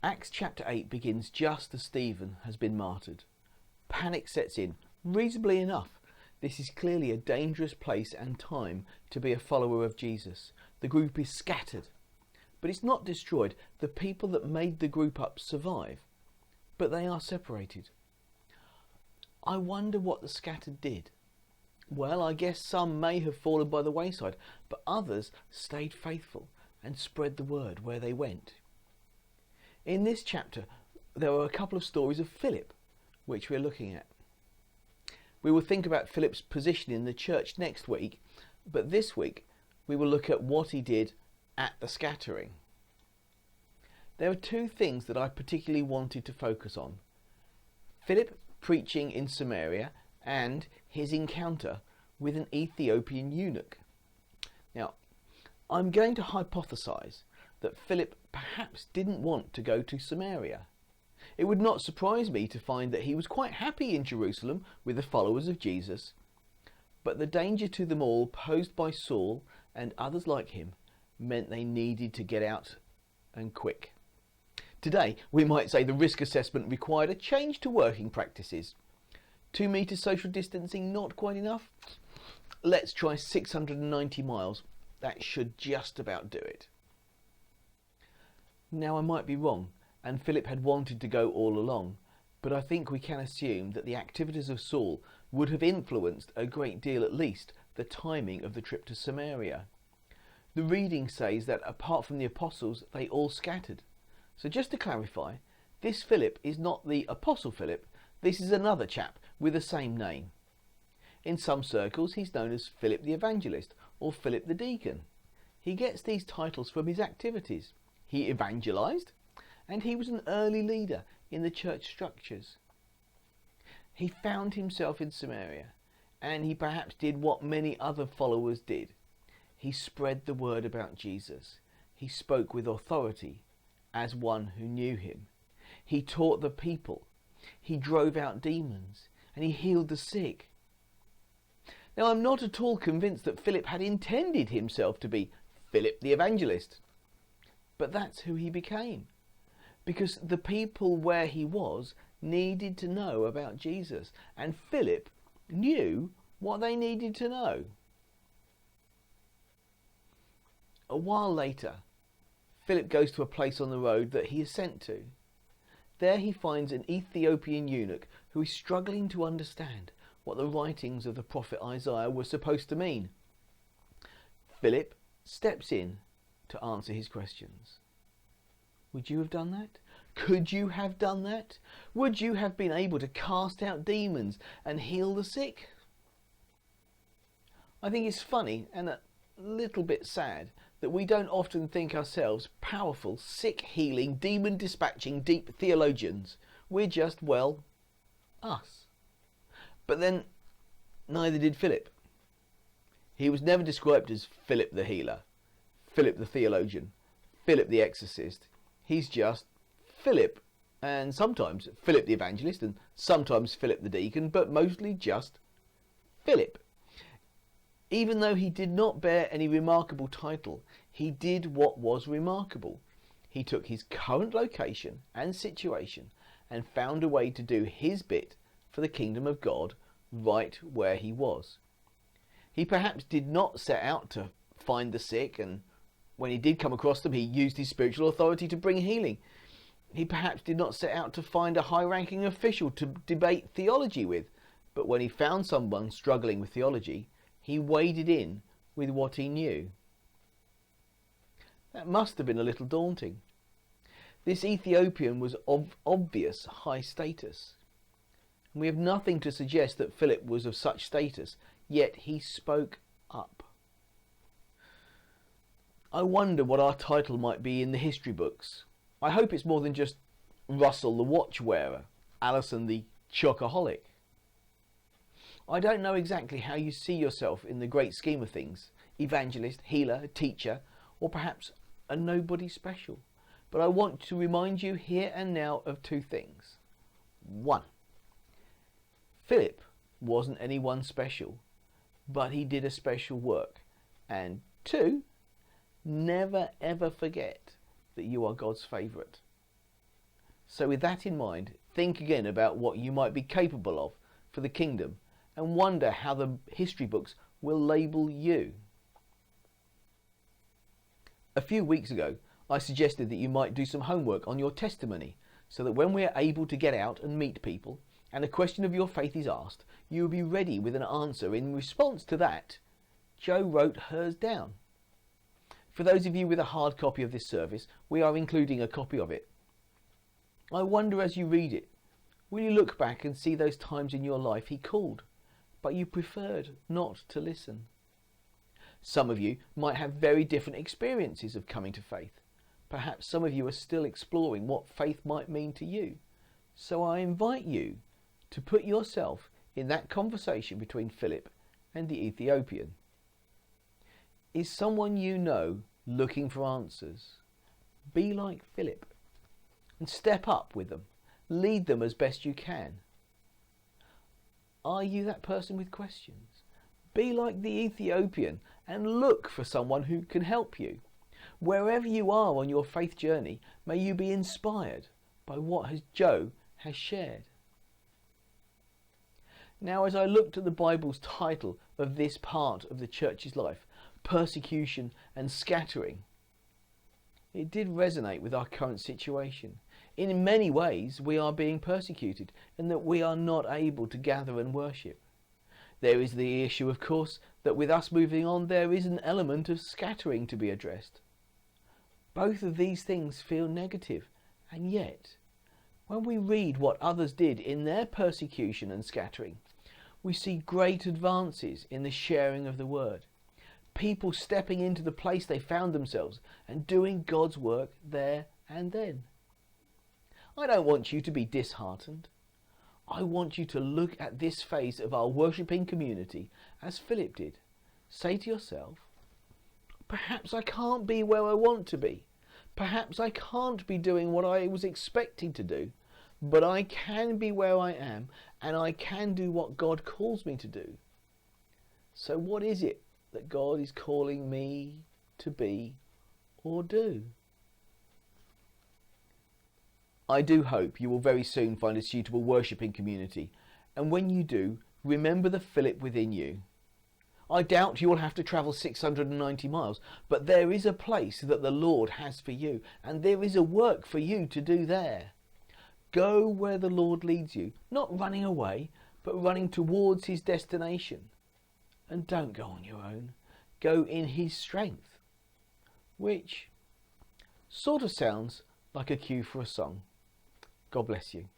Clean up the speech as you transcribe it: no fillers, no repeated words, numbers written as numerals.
Acts chapter 8 begins just as Stephen has been martyred. Panic sets in, reasonably enough. This is clearly a dangerous place and time to be a follower of Jesus. The group is scattered, but it's not destroyed. The people that made the group up survive, but they are separated. I wonder what the scattered did. Well, I guess some may have fallen by the wayside, but others stayed faithful and spread the word where they went. In this chapter, there are a couple of stories of Philip, which we're looking at. We will think about Philip's position in the church next week, but this week we will look at what he did at the scattering. There are two things that I particularly wanted to focus on: Philip preaching in Samaria and his encounter with an Ethiopian eunuch. Now, I'm going to hypothesize that Philip perhaps didn't want to go to Samaria. It would not surprise me to find that he was quite happy in Jerusalem with the followers of Jesus, but the danger to them all posed by Saul and others like him meant they needed to get out, and quick. Today, we might say the risk assessment required a change to working practices. 2 metre social distancing not quite enough? Let's try 690 miles. That should just about do it. Now, I might be wrong, and Philip had wanted to go all along, but I think we can assume that the activities of Saul would have influenced a great deal, at least, the timing of the trip to Samaria. The reading says that apart from the apostles, they all scattered. So just to clarify, this Philip is not the Apostle Philip. This is another chap with the same name. In some circles, he's known as Philip the Evangelist or Philip the Deacon. He gets these titles from his activities. He evangelized, and he was an early leader in the church structures. He found himself in Samaria, and he perhaps did what many other followers did. He spread the word about Jesus. He spoke with authority as one who knew him. He taught the people. He drove out demons, and he healed the sick. Now, I'm not at all convinced that Philip had intended himself to be Philip the Evangelist, but that's who he became, because the people where he was needed to know about Jesus, and Philip knew what they needed to know. A while later, Philip goes to a place on the road that he is sent to. There he finds an Ethiopian eunuch who is struggling to understand what the writings of the prophet Isaiah were supposed to mean. Philip steps in to answer his questions. Would you have done that? Could you have done that? Would you have been able to cast out demons and heal the sick? I think it's funny and a little bit sad that we don't often think ourselves powerful, sick-healing, demon-dispatching, deep theologians. We're just, well, us. But then, neither did Philip. He was never described as Philip the healer, Philip the theologian, Philip the exorcist. He's just Philip, and sometimes Philip the evangelist, and sometimes Philip the deacon, but mostly just Philip. Even though he did not bear any remarkable title, he did what was remarkable. He took his current location and situation and found a way to do his bit for the kingdom of God right where he was. He perhaps did not set out to find the sick, and when he did come across them, he used his spiritual authority to bring healing. He perhaps did not set out to find a high-ranking official to debate theology with, but when he found someone struggling with theology, he waded in with what he knew. That must have been a little daunting. This Ethiopian was of obvious high status. And we have nothing to suggest that Philip was of such status, yet he spoke up. I wonder what our title might be in the history books. I hope it's more than just Russell the watch wearer, Alison the chocoholic. I don't know exactly how you see yourself in the great scheme of things, evangelist, healer, teacher, or perhaps a nobody special. But I want to remind you here and now of two things. 1. Philip wasn't anyone special, but he did a special work. And 2, never ever forget that you are God's favourite. So with that in mind, think again about what you might be capable of for the kingdom and wonder how the history books will label you. A few weeks ago, I suggested that you might do some homework on your testimony so that when we are able to get out and meet people and a question of your faith is asked, you will be ready with an answer. In response to that, Jo wrote hers down. For those of you with a hard copy of this service, we are including a copy of it. I wonder as you read it, will you look back and see those times in your life he called, but you preferred not to listen? Some of you might have very different experiences of coming to faith. Perhaps some of you are still exploring what faith might mean to you. So I invite you to put yourself in that conversation between Philip and the Ethiopian. Is someone you know looking for answers? Be like Philip and step up with them. Lead them as best you can. Are you that person with questions? Be like the Ethiopian and look for someone who can help you. Wherever you are on your faith journey, may you be inspired by what Jo has shared. Now, as I looked at the Bible's title of this part of the church's life, persecution and scattering, it did resonate with our current situation. In many ways, we are being persecuted in that we are not able to gather and worship. There is the issue, of course, that with us moving on, there is an element of scattering to be addressed. Both of these things feel negative, and yet, when we read what others did in their persecution and scattering, we see great advances in the sharing of the word. People stepping into the place they found themselves and doing God's work there and then. I don't want you to be disheartened. I want you to look at this phase of our worshipping community as Philip did. Say to yourself, perhaps I can't be where I want to be. Perhaps I can't be doing what I was expecting to do. But I can be where I am, and I can do what God calls me to do. So what is it that God is calling me to be or do? I do hope you will very soon find a suitable worshipping community, and when you do, remember the Philip within you. I doubt you will have to travel 690 miles, but there is a place that the Lord has for you, and there is a work for you to do there. Go where the Lord leads you, not running away, but running towards his destination. And don't go on your own. Go in his strength. Which sort of sounds like a cue for a song. God bless you.